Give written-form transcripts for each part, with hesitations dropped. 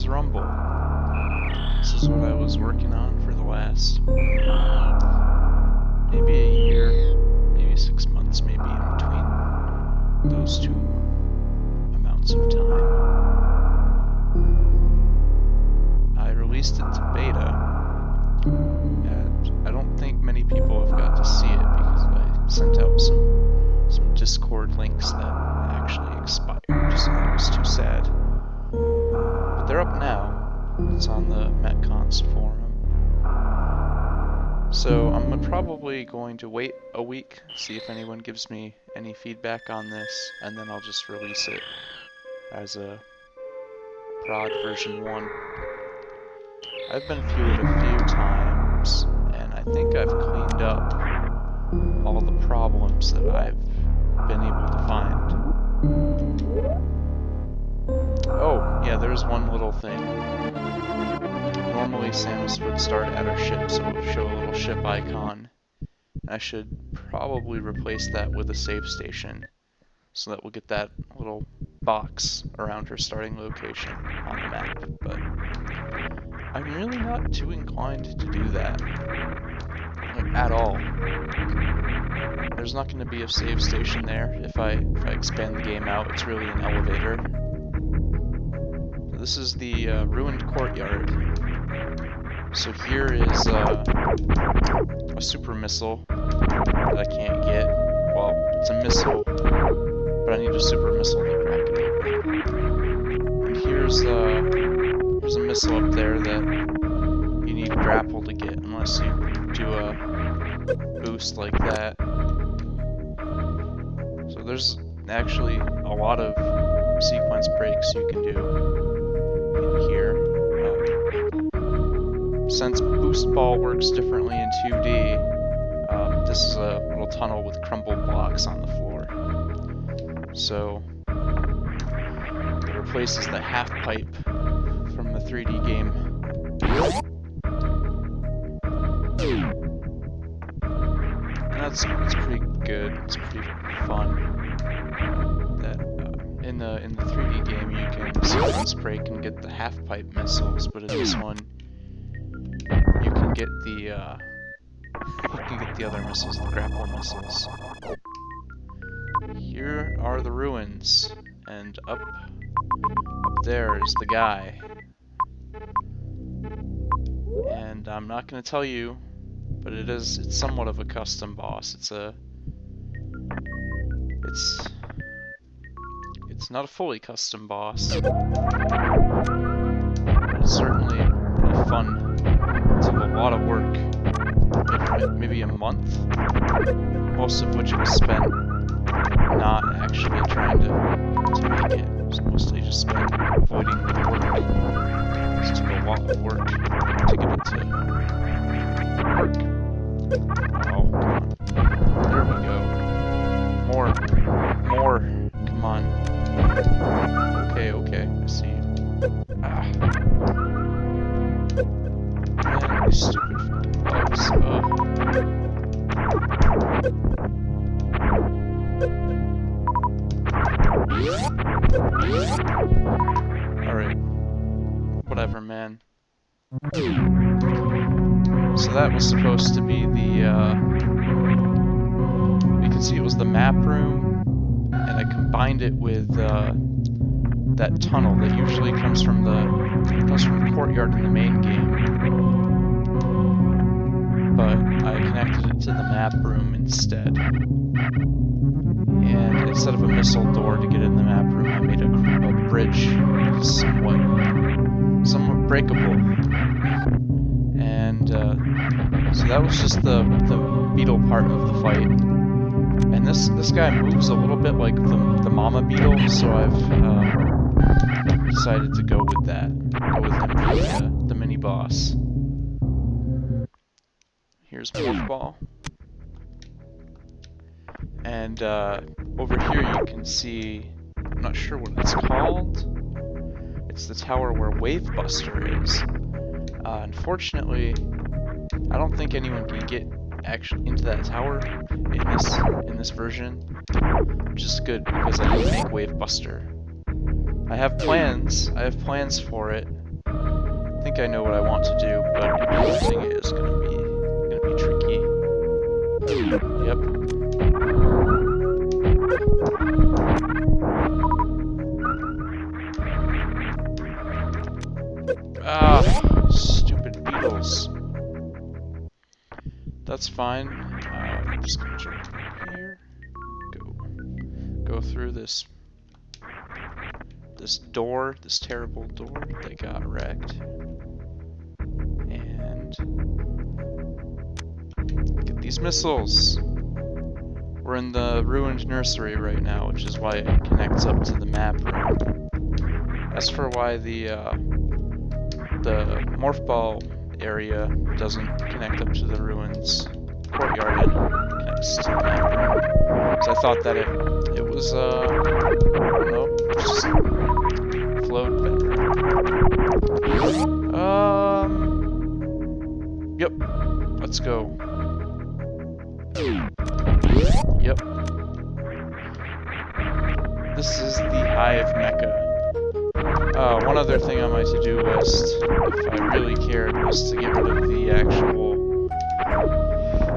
Ruins Rumble. This is what I was working on for the last maybe a year, maybe 6 months, maybe in between those two amounts of time. I released it to beta, and I don't think many people have got to see it because I sent out some Discord links that actually expired, so that was too sad. But they're up now. It's on the MetCons forum. So I'm probably going to wait a week, see if anyone gives me any feedback on this, and then I'll just release it as a prod version 1. I've been through it a few times, and I think I've cleaned up all the problems that I've been able to find. Oh, yeah, there's one little thing. Normally Samus would start at her ship, so it would show a little ship icon. I should probably replace that with a save station, so that we'll get that little box around her starting location on the map, but I'm really not too inclined to do that, like, at all. There's not going to be a save station there. If I expand the game out, it's really an elevator. This is the ruined courtyard. So here is a super missile that I can't get. Well, it's a missile, but I need a super missile to crack it open. And here's a missile up there that you need grapple to get, unless you do a boost like that. So there's actually a lot of sequence breaks you can do in here. Since boost ball works differently in 2D, this is a little tunnel with crumbled blocks on the floor. So it replaces the half pipe from the 3D game. And it's pretty good. It's pretty fun. That in the 3D game you can sequence break and get the half pipe missiles, but in this one you can get the other missiles, the grapple missiles. Here are the ruins, and up there is the guy. And I'm not going to tell you, but it's somewhat of a custom boss. It's not a fully custom boss, but it's certainly pretty fun. It took a lot of work, maybe a month, most of which was spent not actually trying to make it. It was mostly just spent avoiding the work. It took a lot of work to get it to work. Oh, come on. There we go. More. Come on. Okay, I see you. Ah. Man, these stupid fucking bugs. Alright. Whatever, man. So that was supposed to be the, you can see it was the map room, and I combined it with, that tunnel that usually comes from the courtyard in the main game. But I connected it to the map room instead. And instead of a missile door to get in the map room, I made a bridge somewhat breakable. And so that was just the beetle part of the fight. And this guy moves a little bit like the mama beetle, so I've decided to go with that. Go with him for the mini boss. Here's Morph Ball. And over here you can see, I'm not sure what it's called. It's the tower where Wave Buster is. Unfortunately, I don't think anyone can get actually into that tower in this version, which is good because I didn't make Wave Buster. I have plans for it, think I know what I want to do, but implementing it is gonna be tricky. Yep. Ah, stupid beetles. That's fine. I'm just gonna jump here. Go through this door, this terrible door that got wrecked. And get these missiles. We're in the ruined nursery right now, which is why it connects up to the map room. As for why the morph ball area doesn't connect up to the ruins courtyard, it connects to the map room. So I thought that it was I don't know, just flowed better. Yep. Let's go. Yep. This is the Hive Mecha. One other thing on my to-do list, if I really cared, was to get rid of the actual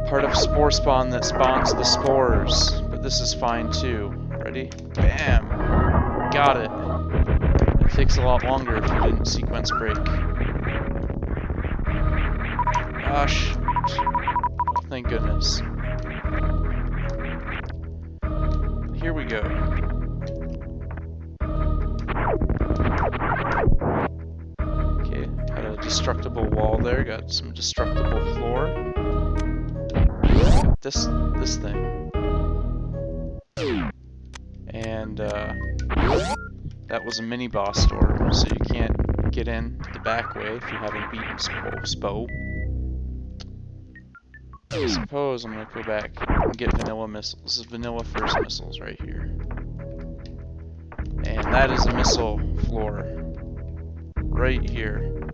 part of Spore Spawn that spawns the spores. But this is fine too. Ready? Bam! Got it. It takes a lot longer if you didn't sequence break. Gosh. Oh, thank goodness. Here we go. Okay, got a destructible wall there, got some destructible floor. Got this thing. And that was a mini boss door, so you can't get in the back way if you haven't beaten Spo. I suppose I'm gonna go back and get vanilla missiles. This is vanilla first missiles right here. And that is a missile floor. Right here.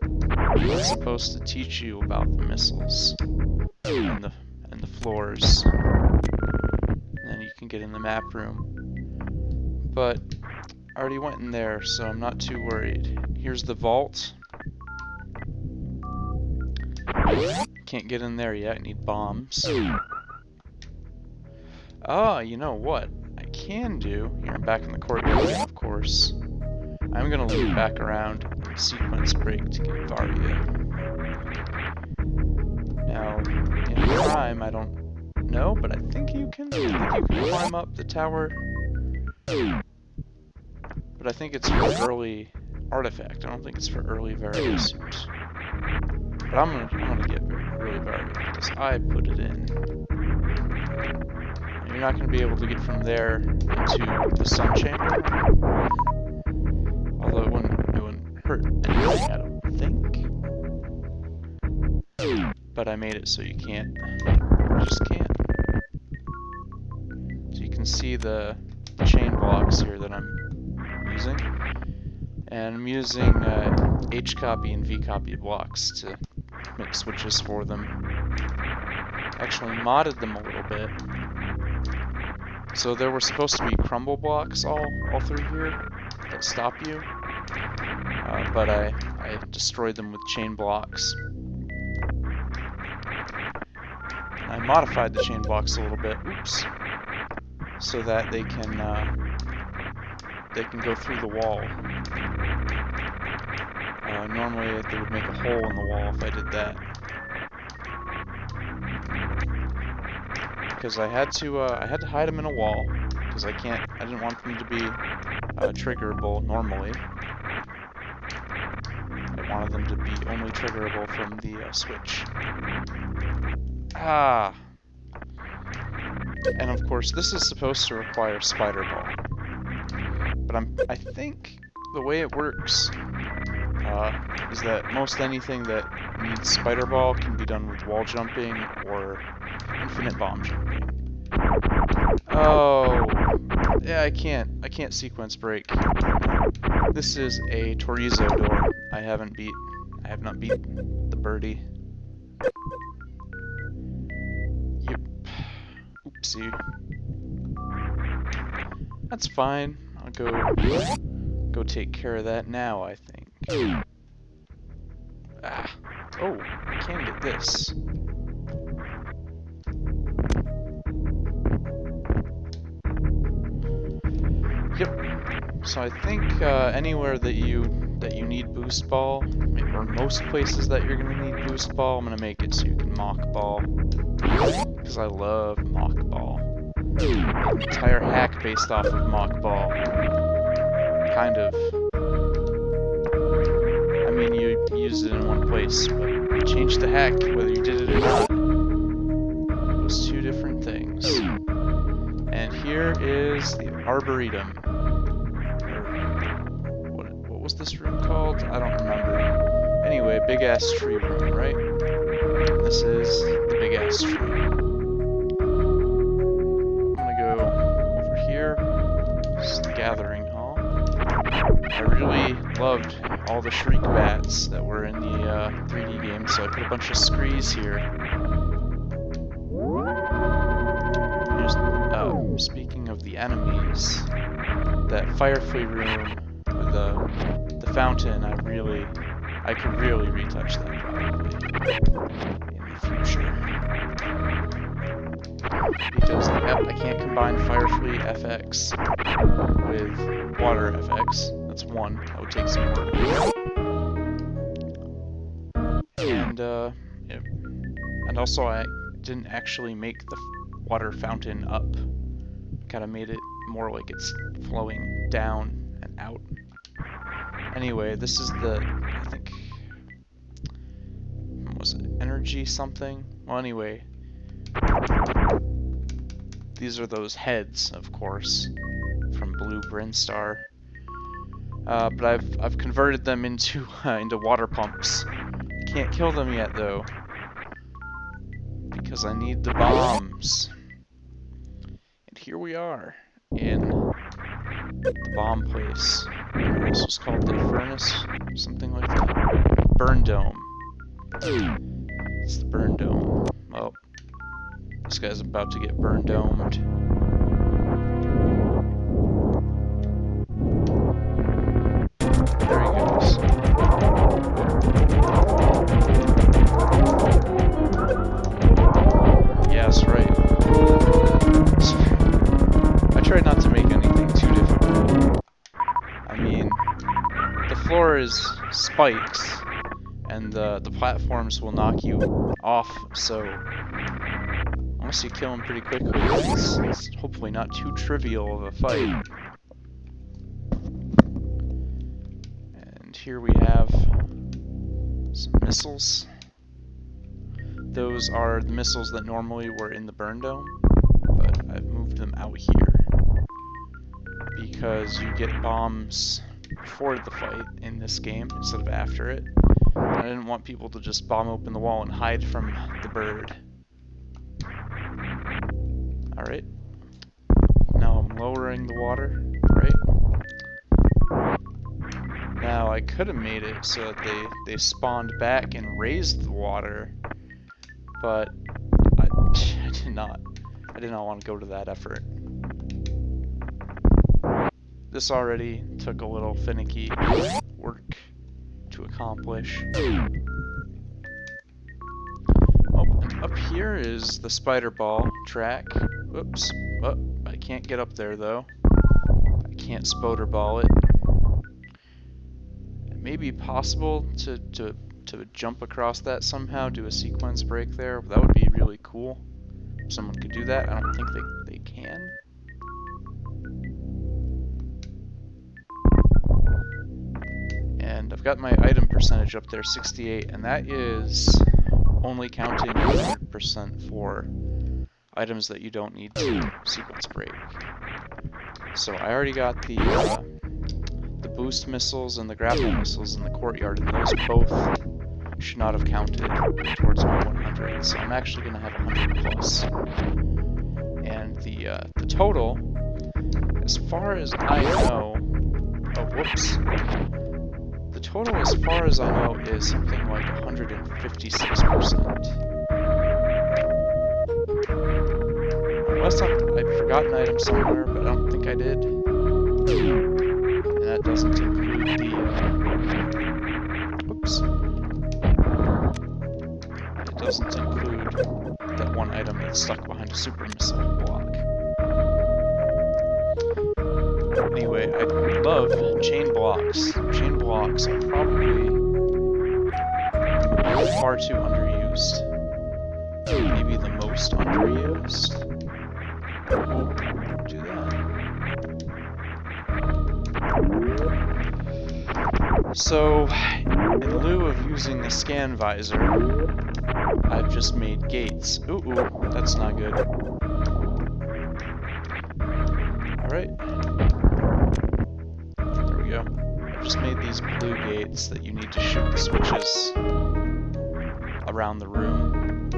It's supposed to teach you about the missiles. And the floors. And then you can get in the map room. But I already went in there, so I'm not too worried. Here's the vault. Can't get in there yet, I need bombs. Ah, you know what I can do? Here, I'm back in the courtyard again, of course. I'm gonna loop back around and sequence break to get Varia. Now, in Prime, I don't know, but I think you can climb up the tower. But I think it's for early artifact. I don't think it's for early Varia suit. But I'm gonna get early Varia because I put it in. And you're not gonna be able to get from there into the sun chamber. Although it wouldn't hurt anything, I don't think. But I made it so you can't. You just can't. So you can see the chain blocks here that I'm using. And I'm using H-copy and V-copy blocks to make switches for them. Actually modded them a little bit. So there were supposed to be crumble blocks all through here that stop you. But I destroyed them with chain blocks. I modified the chain blocks a little bit, oops, so that they can go through the wall. Normally they would make a hole in the wall if I did that. Because I had to hide them in a wall, because I didn't want them to be triggerable normally. I wanted them to be only triggerable from the switch. Ah! And of course, this is supposed to require Spider Ball. But I think the way it works is that most anything that needs Spider Ball can be done with wall jumping or infinite bomb jumping. Oh, yeah, I can't sequence break. This is a Chorizo door. I have not beat the birdie. Yep. Oopsie. That's fine. I'll go take care of that now, I think. Oh, I can get this. Yep. So I think anywhere that you need boost ball, or most places that you're gonna need boost ball, I'm gonna make it so you can mock ball, because I love mock ball. An entire hack based off of mock ball. Kind of. I mean, you used it in one place, but you changed the hack, whether you did it or not. It was two different things. And here is the Arboretum. What was this room called? I don't remember. Anyway, big ass tree room, right? This is the big ass tree. I'm gonna go over here. This is the Gathering Hall. I really loved all the shriek bats that were in the 3D game, so I put a bunch of screes here. Speaking of the enemies, that Firefly room with the fountain, I could really retouch that probably in the future. Because I can't combine Firefly FX with Water FX. That's one. That would take some work. And also I didn't actually make the water fountain up. Kind of made it more like it's flowing down and out. Anyway, this is the, I think, what was it, energy something? Well, anyway, these are those heads, of course, from Blue Brinstar. But I've converted them into water pumps. I can't kill them yet though, because I need the bombs. Here we are in the bomb place. This was called the furnace, something like that. Burn Dome. It's the Burn Dome. Oh, this guy's about to get burn domed. There he goes. Yeah, that's right. I tried not to make anything too difficult. I mean, the floor is spikes, and the platforms will knock you off, so unless you kill them pretty quickly, it's hopefully not too trivial of a fight. And here we have some missiles. Those are the missiles that normally were in the burn dome, but I've moved them out here because you get bombs before the fight in this game instead of after it. I didn't want people to just bomb open the wall and hide from the bird. Alright. Now I'm lowering the water, right? Now I could have made it so that they spawned back and raised the water, but I did not want to go to that effort. This already took a little finicky work to accomplish. Oh, and up here is the spider ball track. Whoops. Oh, I can't get up there though. I can't spoder ball it. It may be possible to jump across that somehow, do a sequence break there. That would be really cool. If someone could do that. I don't think they can. And I've got my item percentage up there, 68, and that is only counting 100% for items that you don't need to sequence break. So I already got the boost missiles and the grapple missiles in the courtyard, and those both should not have counted towards my 100. So I'm actually going to have 100 plus. And the total, as far as I know, oh whoops. The total, as far as I know, is something like 156%. Unless I've forgotten an item somewhere, but I don't think I did. And that doesn't include the, oops. get stuck behind a super missile block. Anyway, I love chain blocks. Chain blocks are probably far too underused. Maybe the most underused. We'll do that. So, in lieu of using the scan visor, I've just made gates. Ooh, that's not good. Alright. There we go. I've just made these blue gates that you need to shoot the switches around the room.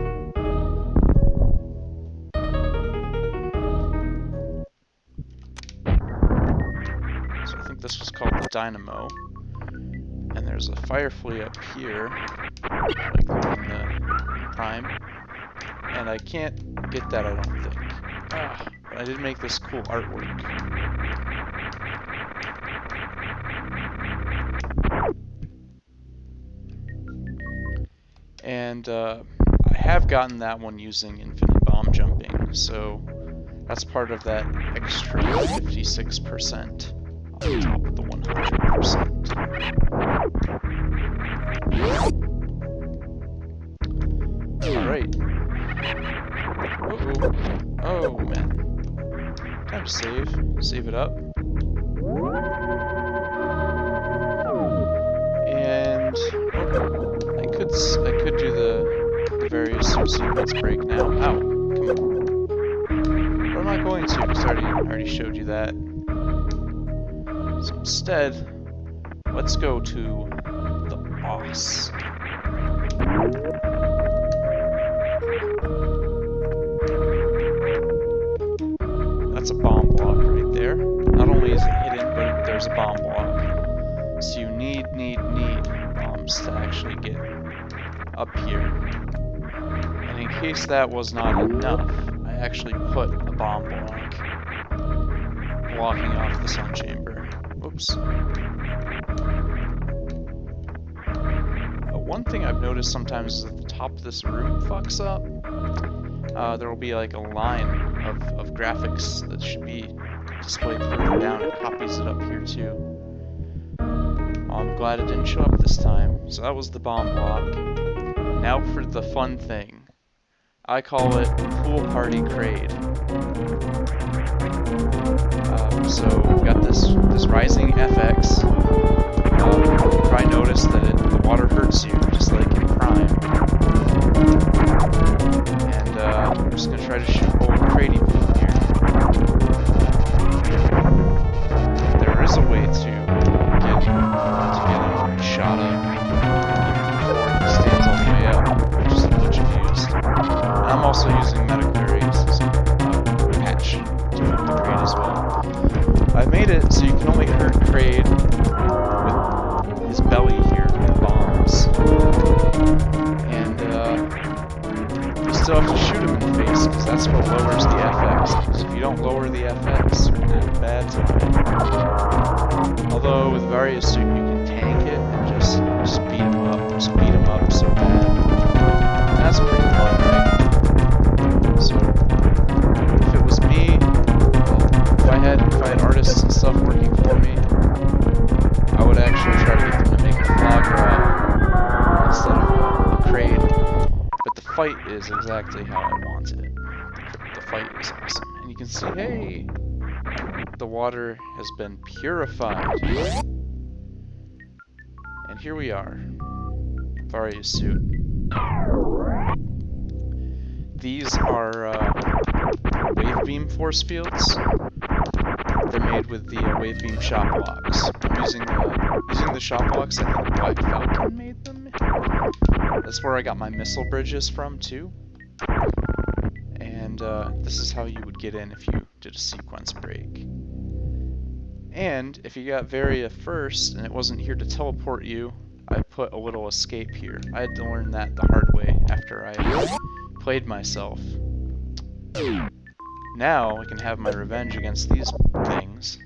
So I think this was called the dynamo. And there's a fire flea up here, like in the Prime. And I can't get that, I don't think. But I did make this cool artwork. And I have gotten that one using infinite bomb jumping, so that's part of that extra 56% on top of the 100%. Alright. Oh man. Time to save. Save it up. And I could do the various sequence break now. Ow, come on. But I'm not going to, because I already showed you that. So instead, let's go to the boss. That's a bomb block right there. Not only is it hidden, but there's a bomb block. So you need bombs to actually get up here. And in case that was not enough, I actually put a bomb block blocking off the sun chamber. Oops. One thing I've noticed sometimes is that the top of this room fucks up. There will be like a line of graphics that should be displayed further down. It copies it up here too. I'm glad it didn't show up this time. So that was the bomb block. Now for the fun thing. I call it Pool Party Crade. So we've got this rising FX. You probably noticed that the water hurts you, just like in Prime. And I'm just gonna try to shoot old Crady Pool here. There is a way to get a shot of before it stands all the way up, which is a glitch I've used. And I'm also using Metaquery's patch to help the Crade as well. I've made it so you can only hurt Crade with his belly here with bombs. And you still have to shoot him in the face, because that's what lowers the FX. So if you don't lower the FX, you're gonna have a bad time. Although with various suit you can tank it and just beat him up so bad. And that's pretty fun, right? So if it was me, if I had artists and stuff working for me, I would actually try to get them to make a fog instead of a Crade. But the fight is exactly how I want it. The fight is awesome. And you can see, hey, the water has been purified. And here we are. Various suit. These are wave beam force fields. They're made with the wave beam shot blocks. I'm using the shot blocks. I think Black Falcon made them. That's where I got my missile bridges from too. And this is how you would get in if you did a sequence break. And if you got Varia first and it wasn't here to teleport you, I put a little escape here. I had to learn that the hard way after I played myself. Now I can have my revenge against these things.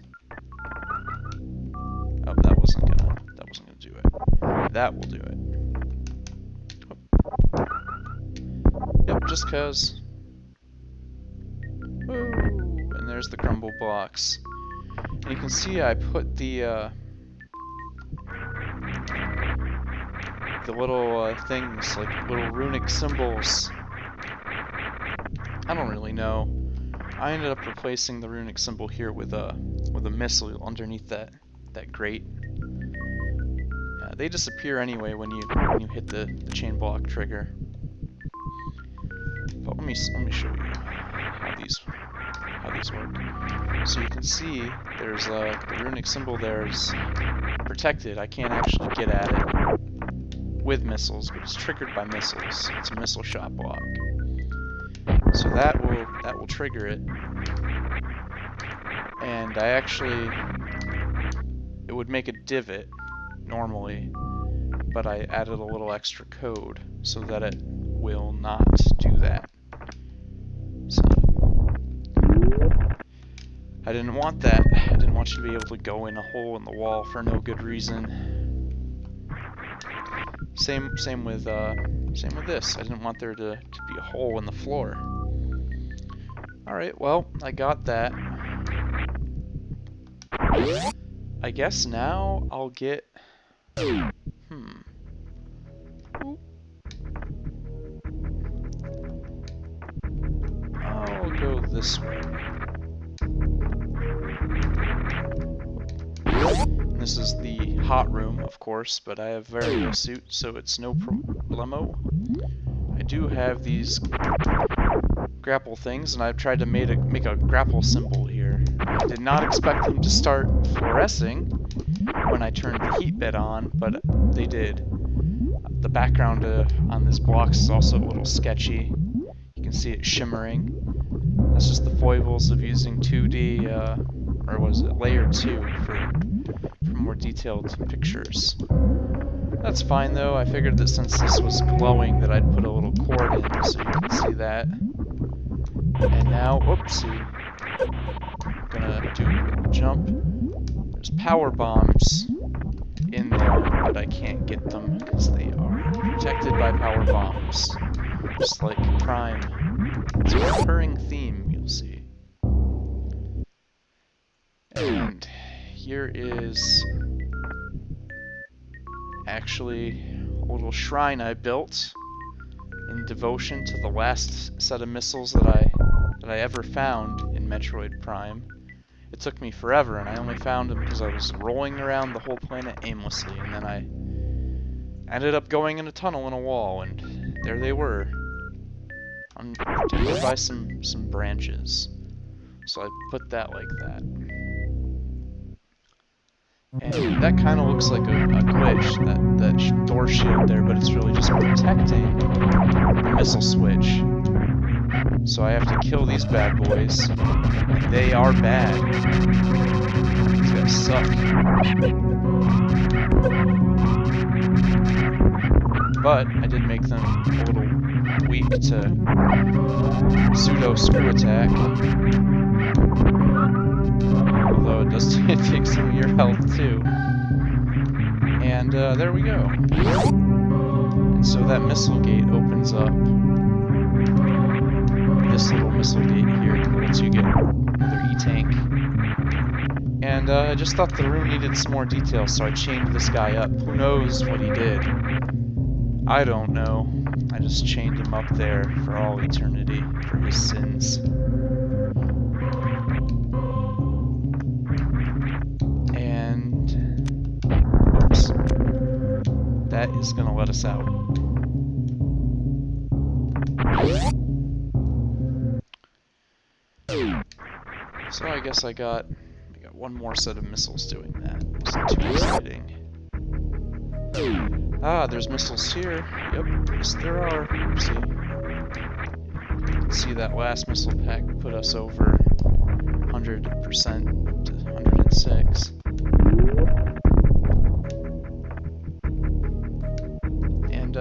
Oh, that wasn't gonna do it. That will do it. Oh. Yep, just 'cause. there's the crumble blocks. And you can see I put the little things, like little runic symbols. I don't really know. I ended up replacing the runic symbol here with a missile underneath that grate. Yeah, they disappear anyway when you hit the chain block trigger. But let me show you how these work. So you can see there's the runic symbol there is protected. I can't actually get at it with missiles, but it's triggered by missiles. It's a missile shot block. So that will trigger it. And it would make a divot normally, but I added a little extra code so that it will not do that. So I didn't want that. I didn't want you to be able to go in a hole in the wall for no good reason. Same with this. I didn't want there to be a hole in the floor. Alright, well, I got that. I guess now I'll get... I'll go this way. This is the hot room, of course, but I have Vario suit, so it's no problemo. I do have these grapple things, and I've tried to make a grapple symbol here. I did not expect them to start fluorescing when I turned the heat bed on, but they did. The background on this box is also a little sketchy. You can see it shimmering. That's just the foibles of using 2D, or was it layer 2 for more detailed pictures. That's fine though. I figured that since this was glowing that I'd put a little cord in so you can see that. And now, whoopsie, I'm gonna do a jump. There's power bombs in there, but I can't get them because they are protected by power bombs. Just like Prime. It's a recurring theme, you'll see. And here is actually a little shrine I built in devotion to the last set of missiles that I ever found in Metroid Prime. It took me forever, and I only found them because I was rolling around the whole planet aimlessly, and then I ended up going in a tunnel in a wall, and there they were, protected by some branches. So I put that like that. And that kind of looks like a glitch, that door shield there, but it's really just protecting the missile switch. So I have to kill these bad boys, and they are bad. These guys suck. But I did make them a little weak to pseudo screw attack. Although it does take some of your health too. And there we go. And so that missile gate opens up. This little missile gate here lets you get another E-tank. And I just thought the room needed some more detail, so I chained this guy up. Who knows what he did? I don't know. I just chained him up there for all eternity for his sins. And oops. That is gonna let us out. So I guess I got one more set of missiles doing that. Isn't too exciting. Ah, there's missiles here. Yep, yes there are. Oopsie. You can see that last missile pack put us over 100% up to 106. And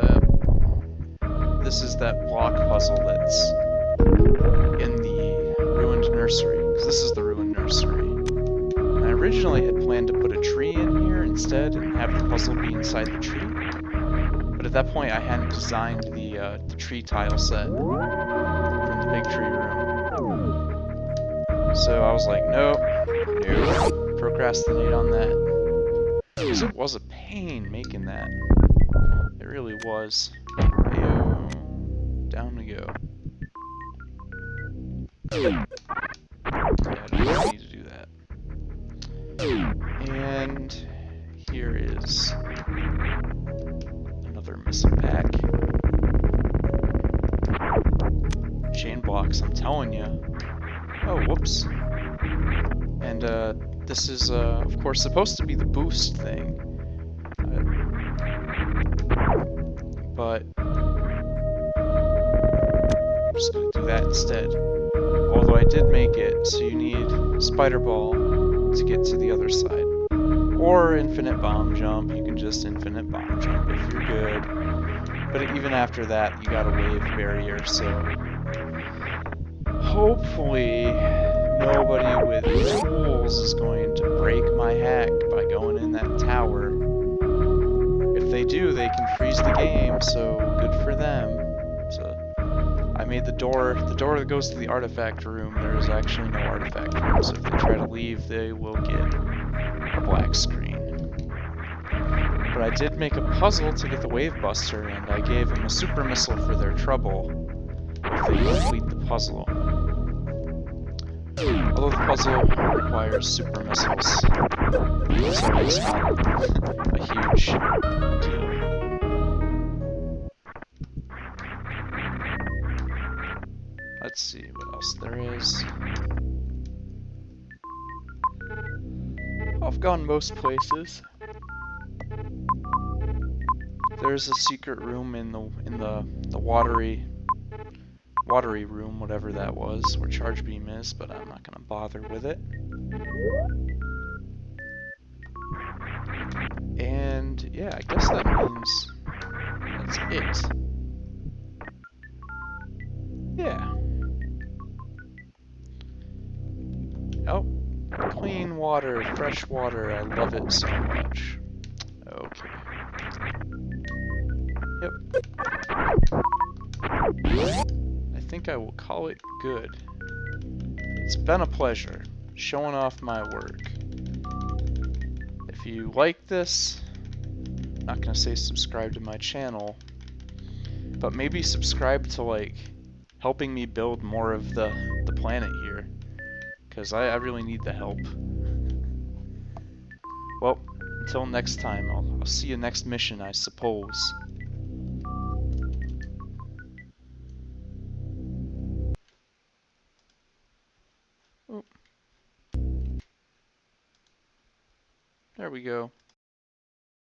this is that block puzzle that's in the ruined nursery, because this is the ruined nursery. And I originally had planned to put a tree in here instead and have the puzzle be inside the tree. But at that point I hadn't designed the tree tile set from the big tree room. So I was like, nope, nope, procrastinate on that. Because it was a pain making that. It really was. Ayo, down we go. Yeah, I don't really need to do that. And here is another missing pack. Chain blocks, I'm telling you. Oh, whoops. And this is, of course, supposed to be the boost thing. But I'm just going to do that instead. Although I did make it so you need Spider Ball to get to the other side. Or Infinite Bomb Jump. You can just Infinite Bomb Jump if you're good. But even after that, you got a wave barrier, so hopefully nobody with tools is going to break my hack by going in that tower. If they do, they can freeze the game, so good for them. So I made the door that goes to the artifact room. There is actually no artifact room, so if they try to leave, they will get a black screen. But I did make a puzzle to get the Wave Buster, and I gave them a super missile for their trouble if they complete the puzzle. Although the puzzle requires super missiles, so it's not a huge deal. Let's see what else there is. I've gone most places. There's a secret room in the watery room, whatever that was, where Charge Beam is, but I'm not gonna bother with it. And yeah, I guess that means that's it. Yeah. Oh, clean water, fresh water, I love it so much. Okay. Yep. I think I will call it good. It's been a pleasure showing off my work. If you like this, I'm not gonna say subscribe to my channel, but maybe subscribe to like helping me build more of the planet here, because I really need the help. Well, until next time, I'll see you next mission, I suppose. Oh. There we go.